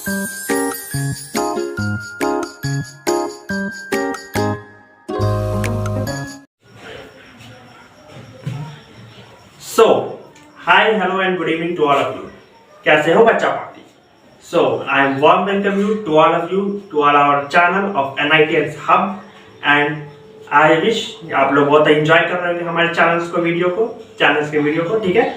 So, hi, hello and good evening to all of you. कैसे हो बच्चा party? So, I warm welcome you to all our channel of NITS Hub and I wish आप लोग बहुत enjoy कर रहे होंगे हमारे चैनल्स के वीडियो को, ठीक है?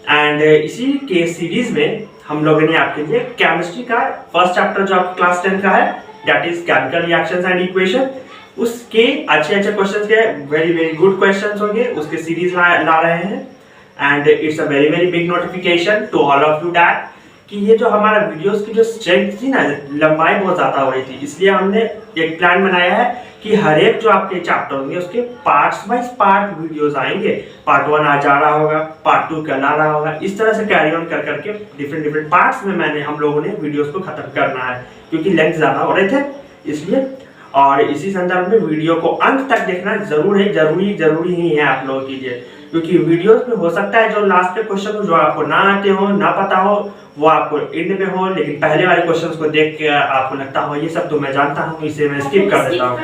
एंड इसी के सीरीज में हम लोगों ने आपके लिए केमिस्ट्री का फर्स्ट चैप्टर जो आपका क्लास 10 का है, that is chemical reactions and equation, उसके अच्छे क्वेश्चंस के वेरी गुड क्वेश्चंस होंगे, उसके सीरीज ला रहे हैं। And it's a very big notification to all of you that कि ये जो हमारा वीडियोस की जो स्ट्रेंथ थी ना, लंबाई बहुत ज़्यादा हो रही थी, इसलिए हमने एक प्लान बनाया है कि हर एक जो आपके चैप्टर होंगे उसके पार्ट्स वाइज पार्ट वीडियोस आएंगे। पार्ट 1 आज आ रहा होगा, पार्ट 2 कल आ रहा होगा, इस तरह से कैरी ऑन कर करके डिफरेंट पार्ट्स में हम लोगों ने वीडियोस को खत्म करना है, क्योंकि लेंथ ज़्यादा हो रहे थे इसलिए। और इसी संदर्भ में वीडियो को अंत तक देखना जरूरी ही है आप लोगों के लिए, क्योंकि वीडियोस में हो सकता है जो लास्ट के क्वेश्चन जो आपको ना आते हो, ना पता हो, वो आपको एंड में हो, लेकिन पहले वाले क्वेश्चंस को देख के आपको लगता हो ये सब तो मैं जानता हूँ, इसे मैं स्किप कर देता हूँ,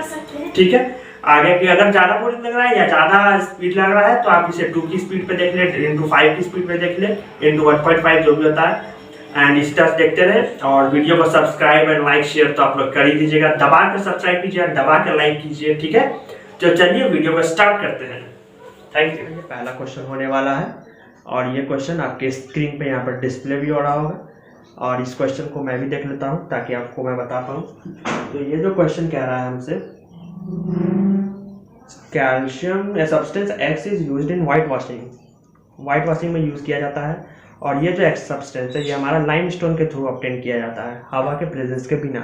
ठीक है? आगे की अगर ज़्यादा बोरिंग लग रहा है या ज़्यादा स्पीड लग रहा है तो आप इसे 2 की स्पीड पे देख ले, इंटू 5 की स्पीड पे देख ले, इंटू 1.5 जो भी होता है। एंड इस तरह से देखते रहे और वीडियो को सब्सक्राइब एंड लाइक शेयर तो आप लोग कर ही दीजिएगा, दबा कर सब्सक्राइब कीजिए, दबा कर लाइक कीजिए, ठीक है? तो चलिए वीडियो को स्टार्ट करते हैं। Thank you. ये पहला क्वेश्चन होने वाला है और ये क्वेश्चन आपके स्क्रीन पे यहाँ पर डिस्प्ले भी हो रहा होगा, और इस क्वेश्चन को मैं भी देख लेता हूँ ताकि आपको मैं बता पाऊँ। तो ये जो क्वेश्चन कह रहा है हमसे, calcium a substance x is used in white washing में यूज़ किया जाता है, और ये जो एक्स सब्सटेंस है ये हमारा लाइमस्टोन के थ्रू ऑब्टेन किया जाता है, हवा के प्रेजेंस के बिना।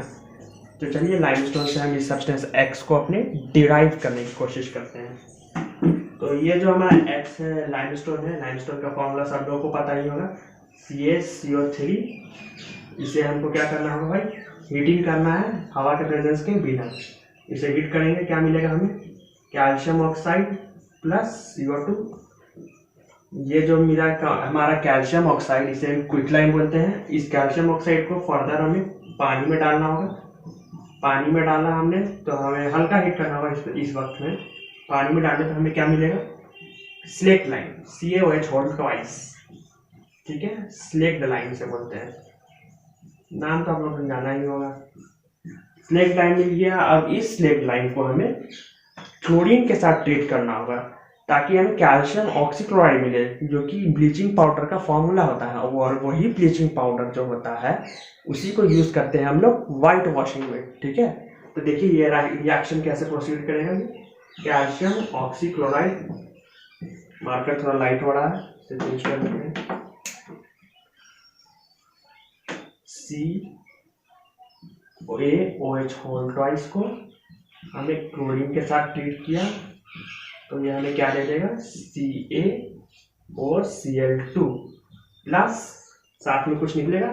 तो चलिए लाइमस्टोन से हम इस सब्सटेंस एक्स को अपने डिराइव करने की कोशिश करते हैं। तो ये जो हमारा एक्स है लाइमस्टोन है, लाइमस्टोन का फॉर्मूला सब लोगों को पता ही होगा, CaCO3। इसे हमको क्या करना होगा भाई, हीटिंग करना है हवा के प्रेजेंस के बिना। इसे हीट करेंगे, क्या मिलेगा हमें, कैल्शियम ऑक्साइड प्लस CO2। ये जो मेरा हमारा कैल्शियम ऑक्साइड, इसे हम क्विकलाइन बोलते हैं। इस कैल्शियम ऑक्साइड को फर्दर हमें पानी में डालना होगा। पानी में डाला हमने तो हमें हल्का हीट करना होगा इस वक्त में। पानी में डालने पर हमें क्या मिलेगा, slaked lime, CaOH whole twice, ठीक है? स्लेक्ट लाइन से बोलते हैं, नाम तो आप लोगों को जाना ही होगा। स्लेक्ट लाइन मिल गया। अब इस स्लेक्ट लाइन को हमें क्लोरीन के साथ ट्रीट करना होगा ताकि हमें कैल्शियम ऑक्सीक्लोराइड मिले, जो कि ब्लीचिंग पाउडर का फॉर्मूला होता है, और वही ब्लीचिंग पाउडर जो होता है उसी को यूज करते हैं हम लोग वाइट वॉशिंग में, ठीक है? तो देखिए ये रिएक्शन कैसे प्रोसीड करेगा। कैल्शियम ऑक्सीक्लोराइड, मार्कर थोड़ा लाइट हो रहा है, इसे चेंज कर देते हैं। CaOH होल ट्वाइस को हमें क्लोरीन के साथ ट्रीट किया तो ये हमें क्या दे देगा, CaOCl2 प्लस साथ में कुछ निकलेगा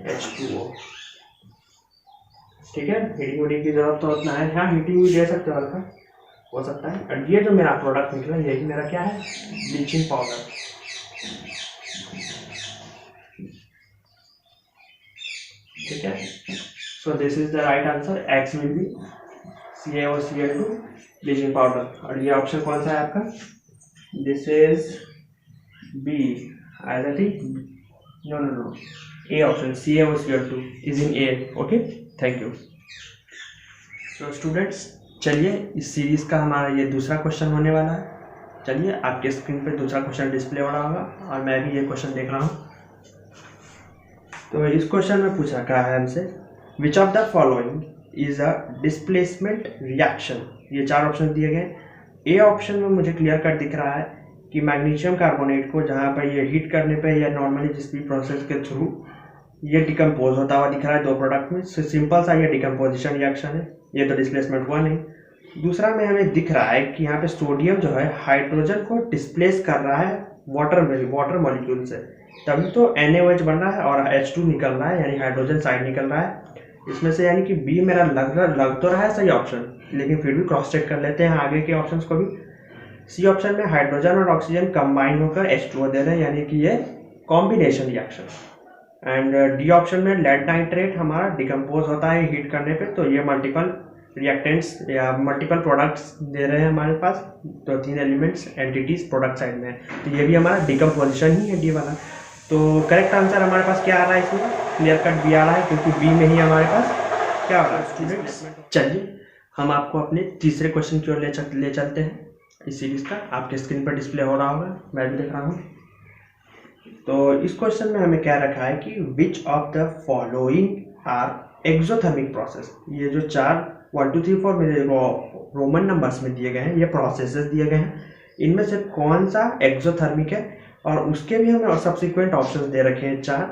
H2O, ठीक है? हीटिंग की जरूरत तो उतना है, हाँ हीटिंग भी दे सकते हो, हल्का हो सकता है। और ये जो मेरा प्रोडक्ट निकला यही मेरा क्या है, ब्लीचिंग पाउडर, ठीक है? So this is the right answer, X will be CaOCl2 bleaching powder. और ये ऑप्शन कौन सा है आपका, this is B, I think no A option, CaOCl2 is in A, okay? Thank you. तो स्टूडेंट्स चलिए इस सीरीज का हमारा ये दूसरा क्वेश्चन होने वाला है। चलिए आपके स्क्रीन पे दूसरा क्वेश्चन डिस्प्ले हो रहा होगा और मैं भी ये क्वेश्चन देख रहा हूँ। तो इस क्वेश्चन में पूछा क्या है हमसे, विच of the following is a displacement reaction. ये 4 ऑप्शन दिए गए। ए ऑप्शन में मुझे क्लियर कट दिख रहा है कि मैग्नीशियम कार्बोनेट को जहाँ पर ये हीट करने पे या नॉर्मली जिस भी प्रोसेस के थ्रू ये डिकम्पोज होता हुआ दिख रहा है 2 प्रोडक्ट में, सिंपल सा ये डिकम्पोजिशन रिएक्शन है, ये तो डिस्प्लेसमेंट हुआ नहीं। दूसरा में हमें दिख रहा है कि यहाँ पे सोडियम जो है हाइड्रोजन को डिस्प्लेस कर रहा है वाटर मॉलिक्यूल से, तभी तो NaOH बन रहा है और H2 निकल रहा है, यानी हाइड्रोजन साइड निकल रहा है इसमें से, यानी कि बी मेरा लग तो रहा है सही ऑप्शन, लेकिन फिर भी क्रॉस चेक कर लेते हैं आगे के ऑप्शंस को भी। सी ऑप्शन में हाइड्रोजन और ऑक्सीजन कंबाइन होकर H2O दे रहे हैं, यानी कि ये combination reaction, and D option में लेड नाइट्रेट हमारा डिकम्पोज होता है हीट करने पे, तो ये मल्टीपल रिएक्टेंट्स या मल्टीपल प्रोडक्ट्स दे रहे हैं हमारे पास, तो 3 एलिमेंट्स एंटिटीज प्रोडक्ट साइड में है, तो ये भी हमारा डिकम्पोजिशन ही है डी वाला। तो करेक्ट आंसर हमारे पास क्या आ रहा है इसमें, क्लियर कट बी आ रहा है, क्योंकि बी में ही हमारे पास क्या आ रहा है स्टूडेंट्स। चलिए हम आपको अपने तीसरे क्वेश्चन की ओर ले चलते हैं इस सीरीज का। आपके स्क्रीन पर डिस्प्ले हो रहा होगा, मैं भी देख रहा हूँ। तो इस क्वेश्चन में हमें क्या रखा है कि which of the following are exothermic process. ये जो 4 1 2 3 4 मेरे रोमन नंबर्स में दिए गए हैं, ये प्रोसेसेस दिए गए हैं, इनमें से कौन सा एक्सोथर्मिक है, और उसके भी हमें सब्सिक्वेंट ऑप्शंस दे रखे हैं 4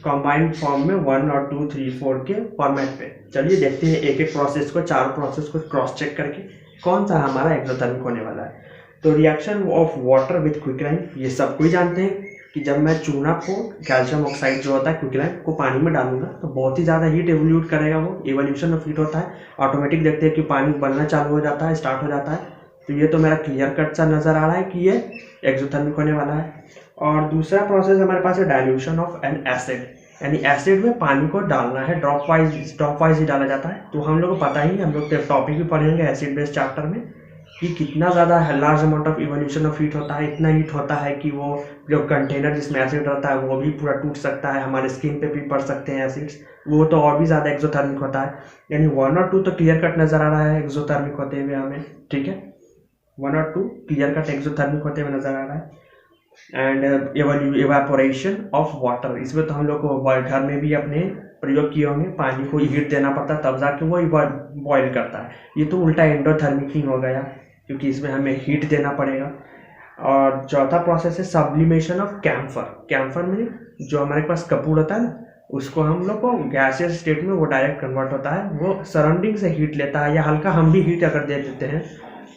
कंबाइंड फॉर्म में 1 और 2 3 4 के फॉर्मेट पे। चलिए देखते हैं एक एक प्रोसेस को, 4 प्रोसेस को क्रॉस चेक करके कौन सा हमारा एक्सोथर्मिक होने वाला है। तो रिएक्शन ऑफ वाटर विथ क्विकलाइन, ये सब कोई जानते हैं कि जब मैं चूना को कैल्शियम ऑक्साइड जो होता है क्विकलाइन को पानी में डालूंगा तो बहुत ही ज़्यादा हीट एवोल्यूट करेगा, वो एवोल्यूशन ऑफ हीट होता है, ऑटोमेटिक देखते हैं कि पानी बनना चालू हो जाता है, स्टार्ट हो जाता है। तो ये तो मेरा क्लियर कट सा नज़र आ रहा है कि ये एक्सोथर्मिक होने वाला है। और दूसरा प्रोसेस हमारे पास है डाइल्यूशन ऑफ एन एसिड, यानी एसिड में पानी को डालना है, ड्रॉप वाइज ही डाला जाता है। तो हम लोग को पता ही, हम लोग टॉपिक भी पढ़ेंगे एसिड बेस्ड चैप्टर में, कि कितना ज़्यादा large amount of evolution of heat होता है। इतना हीट होता है कि वो जो कंटेनर जिसमें एसिड रहता है वो भी पूरा टूट सकता है, हमारे स्किन पे भी पड़ सकते हैं एसिड्स, वो तो और भी ज़्यादा एक्सोथर्मिक होता है। यानी 1 और 2 तो क्लियर कट नज़र आ रहा है एक्सोथर्मिक होते हुए हमें, ठीक है, 1 और 2 क्लियर कट एक्सोथर्मिक होते हुए नज़र आ रहा है। एंड इवेपोरेशन ऑफ वाटर, इसमें तो हम लोग को घर में भी अपने प्रयोग किए होंगे, पानी को हीट देना पड़ता है तब जाके वो बॉयल करता है। ये तो उल्टा एंडोथर्मिक ही हो गया, क्योंकि इसमें हमें हीट देना पड़ेगा। और चौथा प्रोसेस है सब्लिमेशन ऑफ कैम्फर। कैम्फर में जो हमारे पास कपूर होता है ना, उसको हम लोग को गैसियस स्टेट में वो डायरेक्ट कन्वर्ट होता है, वो सराउंडिंग से हीट लेता है, या हल्का हम भी हीट अगर दे देते हैं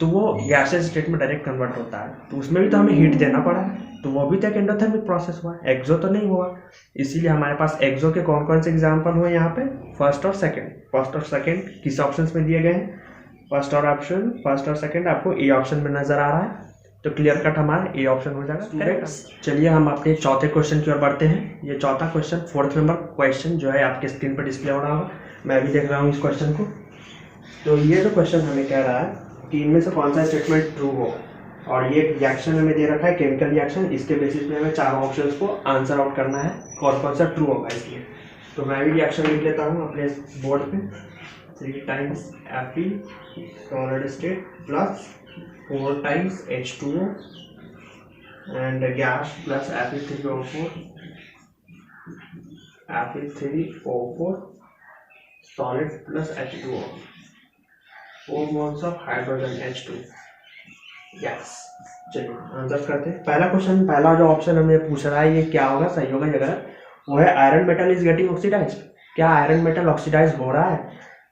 तो वो गैसियस स्टेट में डायरेक्ट कन्वर्ट होता है, तो उसमें भी तो हमें हीट देना पड़ा है, तो वो भी तो एक एंडोथर्मिक प्रोसेस हुआ, एक्सो तो नहीं हुआ। इसीलिए हमारे पास एक्सो के कौन कौन से एग्जाम्पल हुए यहाँ पे, फर्स्ट और सेकेंड किस ऑप्शन में दिए गए हैं, फर्स्ट और सेकेंड आपको ए ऑप्शन में नजर आ रहा है, तो क्लियर कट हमारा ए ऑप्शन हो जाएगा। चलिए हम अपने चौथे क्वेश्चन की ओर बढ़ते हैं। ये चौथा क्वेश्चन 4th नंबर क्वेश्चन जो है आपके स्क्रीन पर डिस्प्ले हो रहा होगा, मैं भी देख रहा हूँ इस क्वेश्चन को। तो ये जो क्वेश्चन हमें कह रहा है कि इनमें से कौन सा स्टेटमेंट ट्रू हो, और ये रिएक्शन हमें दे रखा है केमिकल रिएक्शन, इसके बेसिस पे हमें 4 ऑप्शंस को आंसर आउट करना है कौन सा ट्रू होगा इसलिए। तो मैं भी रिएक्शन लिख लेता हूँ अपने बोर्ड पे, 3 times Fe solid state plus 4 times H2O and gas plus Fe3O4 solid plus H2O, 4 moles of hydrogen H2 gas. चलिए आंसर करते हैं। पहला क्वेश्चन, पहला जो ऑप्शन हमें पूछ रहा है ये क्या होगा, सही होगा या गलत, वो है iron metal is getting oxidise. क्या आयरन मेटल ऑक्सीडाइज हो रहा है?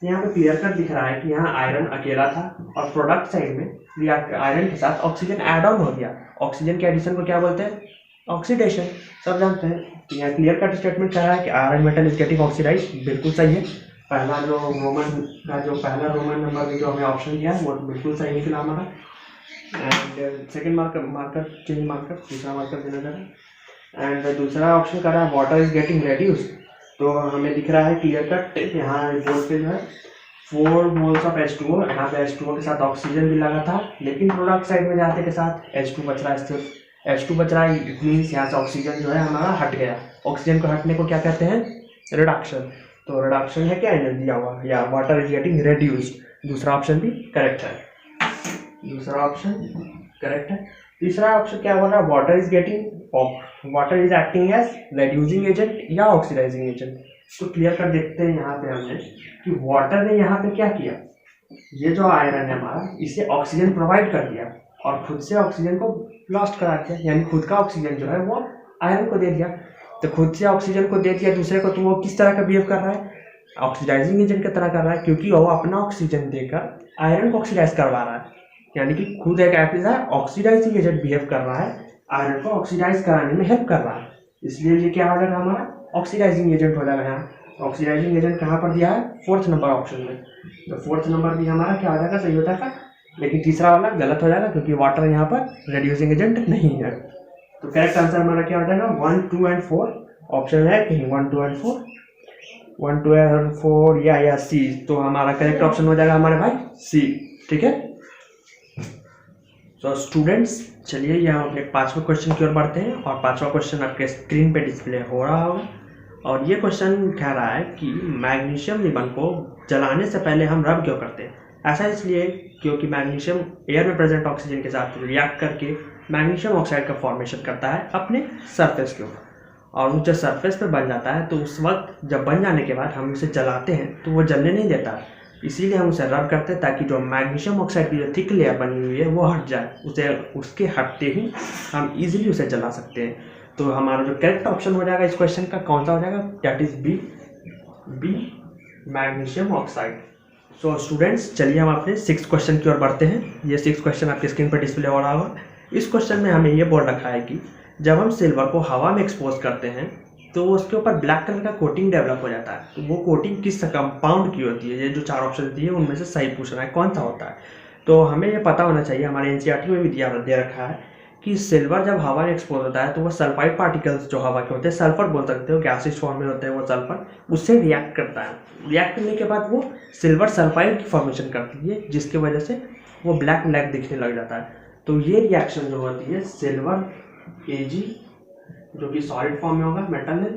तो यहाँ पे क्लियर कट दिख रहा है कि यहाँ आयरन अकेला था और प्रोडक्ट साइड में आयरन के साथ ऑक्सीजन एड ऑन हो गया। ऑक्सीजन के एडिशन को क्या बोलते हैं? ऑक्सीडेशन, सब जानते हैं। तो यहाँ क्लियर कट स्टेटमेंट कह रहा है कि iron metal is getting oxidise, बिल्कुल सही है। पहला पहला रोमन नंबर में जो हमें ऑप्शन दिया है वो बिल्कुल सही निकला हमारा। एंड सेकेंड चेंज मार्कर दूसरा मार्कर देना जा रहा है। एंड दूसरा ऑप्शन कर रहा है वाटर इज गेटिंग रेड्यूस, तो हमें दिख रहा है क्लियर कट यहाँ बोर्ड पे जो है 4 मोल्स ऑफ H2O, यहाँ पे H2O के साथ ऑक्सीजन भी लगा था, लेकिन प्रोडक्ट साइड में जाते के साथ H2 बच रहा है, सिर्फ H2 बच रहा है। इट मीन्स यहाँ से ऑक्सीजन जो है हमारा हट गया। ऑक्सीजन को हटने को क्या कहते हैं? रिडक्शन। तो रिडक्शन है क्या, एनर्जी दिया हुआ, या वाटर इज गेटिंग रेड्यूस्ड। दूसरा ऑप्शन भी करेक्ट है, दूसरा ऑप्शन करेक्ट है। तीसरा ऑप्शन क्या बोल रहा है? Water is acting as reducing agent या ऑक्सीडाइजिंग एजेंट। तो क्लियर कर देखते हैं यहाँ पे हमने कि वाटर ने यहाँ पे क्या किया, ये जो आयरन है हमारा इसे ऑक्सीजन प्रोवाइड कर दिया और खुद से ऑक्सीजन को लॉस्ट करा दिया, यानी खुद का ऑक्सीजन जो है वो आयरन को दे दिया। तो खुद से ऑक्सीजन को दे दिया दूसरे को, तो वो किस तरह का बिहेव कर रहा है? ऑक्सीडाइजिंग एजेंट की तरह कर रहा है, क्योंकि वो अपना ऑक्सीजन देकर आयरन को ऑक्सीडाइज करवा रहा है, यानी कि खुद एक ऑक्सीडाइजिंग एजेंट बिहेव कर रहा है, आयरन को ऑक्सीडाइज कराने में हेल्प कर रहा है। इसलिए ये क्या हो जाएगा हमारा? ऑक्सीडाइजिंग एजेंट हो जाएगा। यहाँ ऑक्सीडाइजिंग एजेंट कहाँ पर दिया है? 4th नंबर ऑप्शन में। तो 4th नंबर भी हमारा क्या हो जाएगा? सही हो जाएगा, लेकिन तीसरा वाला गलत हो जाएगा क्योंकि वाटर यहाँ पर रेड्यूसिंग एजेंट नहीं है। तो करेक्ट आंसर हमारा क्या हो जाएगा? 1, 2 एंड 4 ऑप्शन है कहीं 1 2 और 4, 1 2 और 4 या सी। तो हमारा करेक्ट ऑप्शन हो जाएगा हमारे भाई सी। ठीक है, तो स्टूडेंट्स चलिए यहाँ अपने 5वें क्वेश्चन की ओर बढ़ते हैं। और 5वां क्वेश्चन आपके स्क्रीन पे डिस्प्ले हो रहा होगा। और ये क्वेश्चन कह रहा है कि मैग्नीशियम रिबन को जलाने से पहले हम रब क्यों करते हैं। ऐसा इसलिए क्योंकि मैग्नीशियम एयर में प्रेजेंट ऑक्सीजन के साथ रिएक्ट करके मैग्नीशियम ऑक्साइड का फॉर्मेशन करता है अपने सरफेस के ऊपर, और वो जब सरफेस पे बन जाता है तो उस वक्त जब बन जाने के बाद हम उसे जलाते हैं तो वो जलने नहीं देता है, इसीलिए हम उसे रब करते हैं ताकि जो मैग्नीशियम ऑक्साइड की जो थिक लेयर बनी हुई है वो हट जाए। उसे उसके हटते ही हम इजीली उसे जला सकते हैं। तो हमारा जो करेक्ट ऑप्शन हो जाएगा इस क्वेश्चन का कौन सा हो जाएगा, that is B magnesium oxide. So students चलिए हम अपने 6th क्वेश्चन की ओर बढ़ते हैं। ये 6th क्वेश्चन आपके स्क्रीन पर डिस्प्ले हो रहा होगा। इस क्वेश्चन में हमें ये बोल रखा है कि जब हम सिल्वर को हवा में एक्सपोज करते हैं तो उसके ऊपर ब्लैक कलर का कोटिंग डेवलप हो जाता है। तो वो कोटिंग किस कंपाउंड की होती है, ये जो 4 ऑप्शन दिए उनमें से सही पूछ रहा है कौन सा होता है। तो हमें ये पता होना चाहिए, हमारे एनसीईआरटी में भी दे रखा है कि सिल्वर जब हवा में एक्सपोज होता है तो वो सल्फाइड पार्टिकल्स जो हवा के होते हैं, सल्फर बोल सकते हो, गैसिस फॉर्म में होते हैं वो सल्फर, उससे रिएक्ट करता है। रिएक्ट करने के बाद वो सिल्वर सल्फाइड की फॉर्मेशन करती है, जिसकी वजह से वो ब्लैक दिखने लग जाता है। तो ये रिएक्शन जो होती है सिल्वर Ag जो कि सॉलिड फॉर्म में होगा, मेटल है,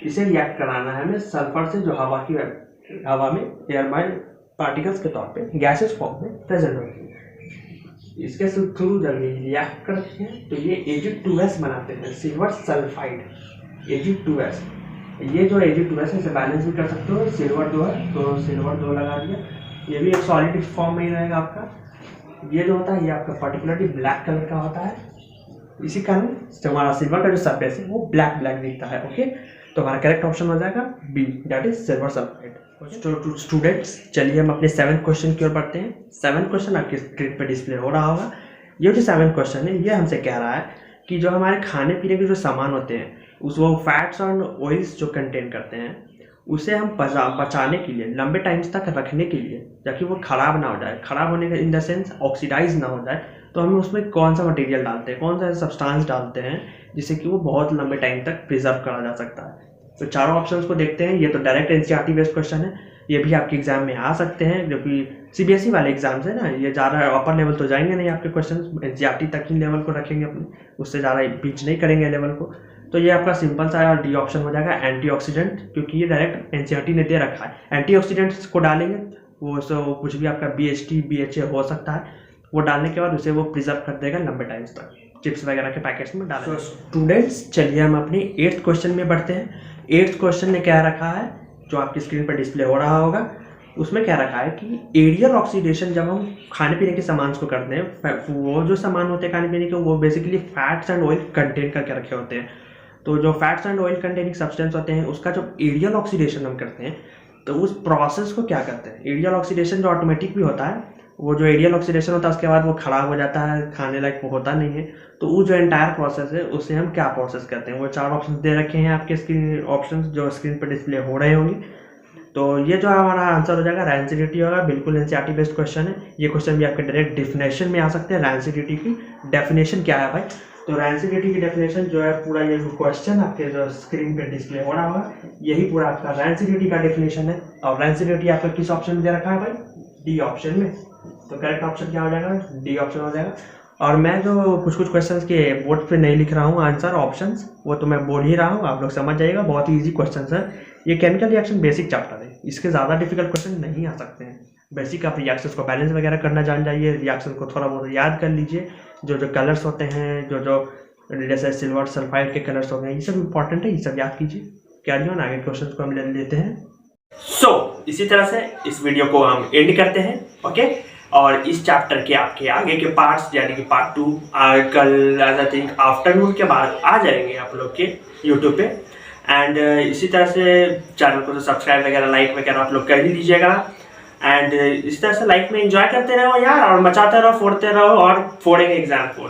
इसे रिएक्ट कराना है हमें सल्फर से जो हवा में एयरबाइन पार्टिकल्स के तौर पे गैसेस फॉर्म में प्रेजेंट होती है। इसके थ्रू जब ये रिएक्ट करते हैं तो ये Ag2S बनाते हैं, सिल्वर सल्फाइड Ag2S। ये जो Ag2S है इसे बैलेंस भी कर सकते हो, सिल्वर 2 है तो सिल्वर 2 लगा दिया। ये भी एक सॉलिड फॉर्म में ही रहेगा आपका। ये जो होता है ये आपका पर्टिकुलरली ब्लैक कलर का होता है, इसी कारण हमारा सिल्वर का जो सरफेस है वो ब्लैक दिखता है। ओके, तो हमारा करेक्ट ऑप्शन हो जाएगा B, that is silver sulphide. Students चलिए हम अपने 7th क्वेश्चन की ओर बढ़ते हैं। 7th क्वेश्चन आपके स्क्रीन पर डिस्प्ले हो रहा होगा। ये जो 7th क्वेश्चन है ये हमसे कह रहा है कि जो हमारे खाने पीने के जो सामान होते हैं उस वो फैट्स और ऑयल्स जो कंटेन करते हैं उसे हम बचाने के लिए, लंबे टाइम्स तक रखने के लिए, ताकि वो ख़राब ना हो जाए, ख़राब होने का इन द सेंस ऑक्सीडाइज ना हो जाए, तो हम उसमें कौन सा मटेरियल डालते हैं, कौन सा सब्सटेंस डालते हैं जिससे कि वो बहुत लंबे टाइम तक प्रिजर्व करा जा सकता है। तो चारों ऑप्शंस को देखते हैं। ये तो डायरेक्ट एनसीईआरटी बेस्ड क्वेश्चन है, ये भी आपके एग्जाम में आ सकते हैं, जो कि सीबीएसई वाले एग्जाम्स है ना, ये ज़्यादा अपर लेवल तो जाएंगे नहीं आपके क्वेश्चन, एनसीईआरटी तक ही लेवल को रखेंगे अपने, उससे ज़्यादा बीच नहीं करेंगे लेवल को। तो ये आपका सिंपल सा डी ऑप्शन हो जाएगा एंटीऑक्सीडेंट, क्योंकि ये डायरेक्ट एनसीईआरटी ने दे रखा है। एंटीऑक्सीडेंट्स को डालेंगे वो कुछ भी आपका BHT BHA हो सकता है, वो डालने के बाद उसे वो प्रिजर्व कर देगा लंबे टाइम्स तक, चिप्स वगैरह के पैकेट्स में डालेंगे। तो स्टूडेंट्स चलिए हम अपनी 8th क्वेश्चन में बढ़ते हैं। 8th क्वेश्चन ने क्या रखा है जो आपकी स्क्रीन पर डिस्प्ले हो रहा होगा, उसमें क्या रखा है कि एरियल ऑक्सीडेशन जब हम खाने पीने के सामान को करते हैं, वो जो सामान होते हैं खाने पीने के वो basically fats and oil contain करके रखे होते हैं। तो जो fats and oil containing substance होते हैं उसका जब एरियल ऑक्सीडेशन हम करते हैं तो उस प्रोसेस को क्या करते हैं, एरियल ऑक्सीडेशन जो ऑटोमेटिक भी होता है, वो जो एरियल ऑक्सीडेशन होता है उसके बाद वो खराब हो जाता है, खाने लायक वो होता नहीं है। तो वो जो एंटायर प्रोसेस है उसे हम क्या प्रोसेस करते हैं, वो 4 ऑप्शन दे रखे हैं आपके स्क्रीन, ऑप्शन जो स्क्रीन पर डिस्प्ले हो रहे होंगे। तो ये जो हमारा आंसर हो जाएगा रैंसिडिटी होगा, बिल्कुल एनसीईआरटी बेस्ड क्वेश्चन है। ये क्वेश्चन भी आपके डायरेक्ट डेफिनेशन में आ सकते हैं। रैंसिडिटी की डेफिनेशन क्या है भाई, तो रैंसिडिटी की डेफिनेशन जो है पूरा ये जो क्वेश्चन आपके जो स्क्रीन पे डिस्प्ले हो रहा होगा यही पूरा आपका रैंसिडिटी का डेफिनेशन है। और रैंसिडिटी आपका किस ऑप्शन में दे रखा है भाई, डी ऑप्शन में। तो करेक्ट ऑप्शन क्या हो जाएगा, डी ऑप्शन हो जाएगा। और मैं जो कुछ क्वेश्चंस के बोर्ड पे नहीं लिख रहा हूँ आंसर ऑप्शंस, वो तो मैं बोल ही रहा हूँ, आप लोग समझ जाइएगा, बहुत ही ईजी क्वेश्चंस है। ये केमिकल रिएक्शन बेसिक चैप्टर है, इसके ज़्यादा डिफिकल्ट क्वेश्चन नहीं आ सकते हैं। बेसिक आप रिएक्शंस को बैलेंस वगैरह करना जान जाइए, रिएक्शन को थोड़ा बहुत याद कर लीजिए, जो कलर्स होते हैं, जो जैसे सिल्वर सल्फाइड के कलर्स हो गए, ये सब इंपॉर्टेंट है, ये सब याद कीजिए। कैरी ऑन, आगे क्वेश्चन को हम ले लेते हैं। इसी तरह से इस वीडियो को हम एंड करते हैं। ओके, और इस चैप्टर के आपके आगे के पार्ट्स यानी कि पार्ट 2 कल आई थिंक आफ्टरनून के बाद आ जाएंगे आप लोग के यूट्यूब पे। एंड इसी तरह से चैनल को तो सब्सक्राइब वगैरह लाइक वगैरह आप लोग कर ही लीजिएगा। एंड इस तरह से लाइफ में एंजॉय करते रहो यार, और मचाते रहो, फोड़ते रहो और फोड़ेंगे एग्जाम को।